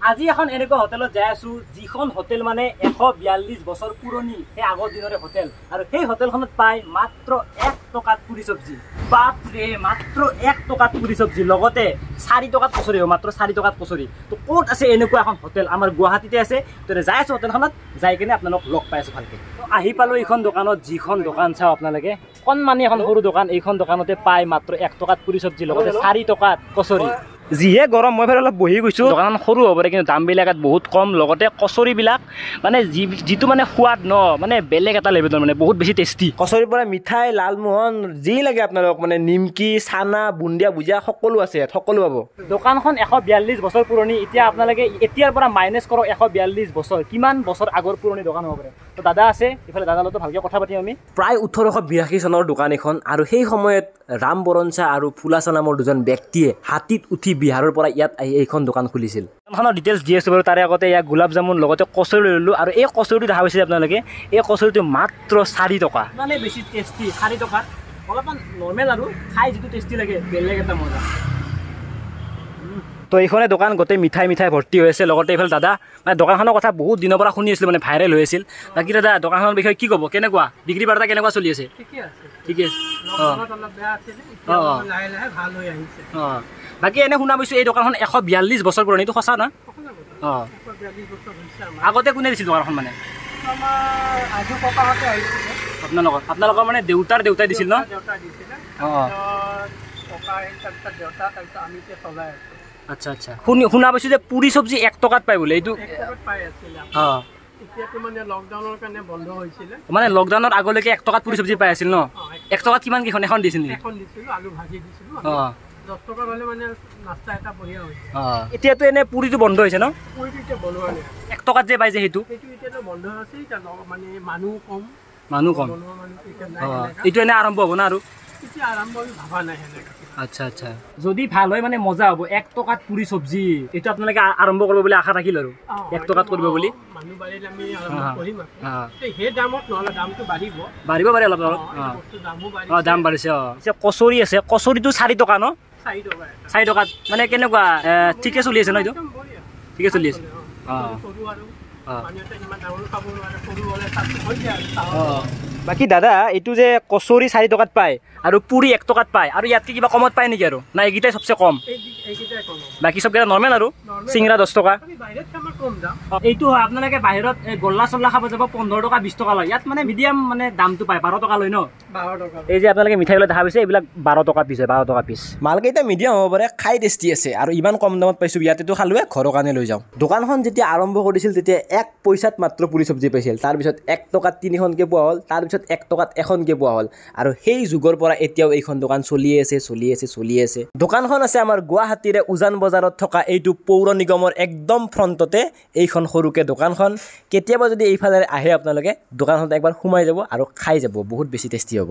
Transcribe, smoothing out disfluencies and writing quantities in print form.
আজি এখন এনেকুৱা হোটেলত যাই আছো যিখন হোটেল মানে 142 বছৰ পুৰণি সেই আগৰ দিনৰে হোটেল আৰু সেই হোটেলখনত পায় মাত্ৰ 1 টকাত পুৰি সবজি বাপৰে মাত্ৰ 1 টকাত পুৰি সবজি লগতে 4 টকাত কচুৰি মাত্ৰ 4 টকাত কচুৰি তো ক'ত আছে এনেকুৱা এখন হোটেল আমাৰ গুৱাহাটীতে আছে তো যাই আছো হোটেলখনত যাই কিনে আপোনালোক লগ পাই আছো ভালকে আহি পালো এইখন দোকানত যিখন দোকান চাও আপোনালোকে কণমানি এখন সৰু দোকান এইখন দোকানতে পায় মাত্ৰ 1 টকাত পুৰি সবজি লগতে 4 টকাত কচুৰি যিহে গৰম মই অলপ বহি গৈছো দোকান সৰু হ'ব পাৰে কিন্তু দাম বিলাকত বহুত কম লগতে কচুৰি বিলাক মানে যিটো মানে সোৱাদ ন মানে বেলেগ এটা লেভেলৰ মানে বহুত বেছি টেষ্টি কচুৰিৰ পৰা মিঠাই লালমোহন যি লাগে আপোনালোক মানে নিমকি চানা বুন্দিয়া ভুজিয়া সকলো আছে সকলো পাব দোকানখন 142 বছৰ পুৰণি এতিয়া আপোনালোকে এতিয়াৰ পৰা মাইনাছ কৰক 142 বছৰ কিমান বছৰ আগৰ পুৰণি দোকান হ'ব পাৰে তো দাদা আছে ইফালে দাদাৰ লগত ভালকৈ কথা পাতিম আমি প্ৰায় 1882 চনৰ দোকান এখন আৰু সেই সময়ত ৰাম বৰঞ্চা আৰু ফুলাচা নামৰ দুজন ব্যক্তিয়ে হাতীত উঠি বিহাৰৰ পৰা ইয়াত আহি এইখন দোকান খুলিছিল দোকানখনৰ ডিটেইলছ দি আছো বাৰু তাৰে আগতে ইয়াত গোলাপ জামুন লগতে কচুৰি ললো আৰু এই কচুৰিটো দেখা পাইছে আপোনালোকে এই কচুৰিটো মাত্ৰ 4 টকা মানে বেছি টেষ্টি 4 টকাত অলপমান নৰ্মেল আৰু খাই যিটো টেষ্টি লাগে বেলেগ এটা মজা তো এইখনে দোকান গোটেই মিঠাই ভৰ্তি হৈ আছে লগতে এইফালে দাদা মানে দোকানখনৰ কথা বহুত দিনৰ পৰা শুনি আছিলোঁ মানে ভাইৰেল হৈ আছিল বাকী দাদা দোকানখনৰ বিষয়ে কি ক'ব কেনেকুৱা বিক্ৰী বাৰ্তা কেনেকুৱা চলি আছে ঠিকে আছে বাকী এনে শুনা পাইছোঁ এই দোকানখন 142 বছৰ পুৰণি এইটো সঁচা না অঁ আগতে কোনে দিছিল দোকানখন মানে আপোনালোকৰ মানে দেউতাই দিছিল ন অঁ আচ্ছা আচ্ছা শুনা পাইছোঁ যে পুৰি চব্জি 1 টকাত পায় বোলে এইটো অঁ মানে লকডাউনৰ আগলৈকে 1 টকাত পুৰি চব্জি পাই আছিল ন 1 টকাত কিমান কেইখন এখন দিছিল নেকি অঁ এতিয়াতো এনে পুৰিটো বন্ধ হৈছে ন 1 টকাত যে পাই যে সেইটো মানুহ কম এইটো এনে আৰম্ভ হ'ব না আৰু আচ্ছা আচ্ছা যদি ভাল হয় মানে মজা হ'ব 1 টকাত পুৰি চব্জি এইটো আপোনালোকে আৰম্ভ কৰিব বুলি আশা ৰাখিল আৰু 1 টকাত কৰিব বুলি বাঢ়িব পাৰে অলপ অঁ দাম বাঢ়িছে অঁ কচুৰি আছে কচুৰিটো 4 টকা ন 4 টকাত মানে কেনেকুৱা ঠিকে চলি আছে ন এইটো ঠিকে চলি আছে বাকী দাদা এইটো যে কচুৰি 4 টকাত পায় আৰু পুৰি 1 টকাত পায় আৰু ইয়াতকে কিবা কমত পায় নেকি আৰু না এইকেইটাই সবচে কম বাকী সবকেইটা নৰ্মেল আৰু চিংৰা 10 টকা এইটো হয় আপোনালোকে বাহিৰত গল্লা চল্লা খাব যাব 15 টকা 20 টকা লয় ইয়াত মানে মিডিয়াম মানে দামটো পায় 12 টকা লয় ন এই যে আপোনালোকে মিঠাইবিলাক দেখা পাইছে এইবিলাক 12 টকা পিছ হয় 12 টকা পিছ মালকেইটা মিডিয়াম হ'ব পাৰে খাই টেষ্টি আছে আৰু ইমান কম দামত পাইছোঁ ইয়াতেতো খালোৱে ঘৰৰ কাৰণে লৈ যাওঁ দোকানখন যেতিয়া আৰম্ভ কৰিছিল তেতিয়া 1 পইচাত মাত্ৰ পুৰি চব্জি পাইছিল তাৰপিছত 1 টকাত 3খনকৈ পোৱা হ'ল তাৰপিছত 1 টকাত এখনকৈ পোৱা হ'ল আৰু সেই যুগৰ পৰা এতিয়াও এইখন দোকান চলি আছে দোকানখন আছে আমাৰ গুৱাহাটীৰে উজান বজাৰত থকা এইটো পৌৰ নিগমৰ একদম ফ্ৰণ্টতে এইখন সৰুকে দোকানখন কেতিয়াবা যদি এইফালে আহে আপোনালোকে দোকানখনত একবাৰ সোমাই যাব আৰু খাই যাব বহুত বেছি টেষ্টি হ'ব